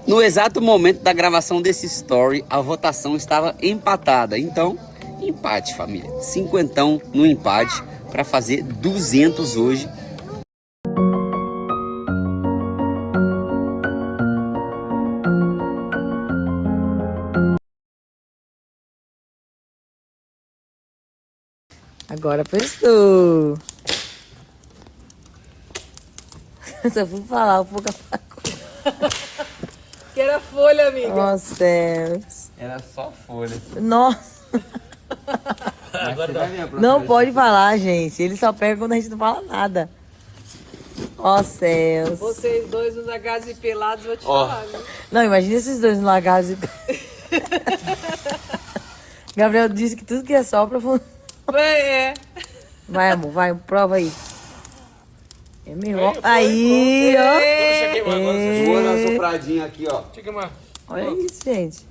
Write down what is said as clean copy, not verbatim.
No exato momento da gravação desse story, a votação estava empatada. Então, empate, família. 50 no empate para fazer 200 hoje. Agora prestou. Só fui falar um pouco. Que era folha, amiga. Nossa, céus. Era só folha. Nossa. Não Não pode falar, gente. Ele só pega quando a gente não fala nada. Ó céus. Vocês dois nos agasalhos e pelados, vou te falar, viu? Não, imagina esses dois no lagados. Gabriel disse que tudo que é sopra... É. Vai, amor, vai, prova aí. É mesmo, ó. Aí, ó. Boa na sopradinha aqui, ó. Olha isso, gente.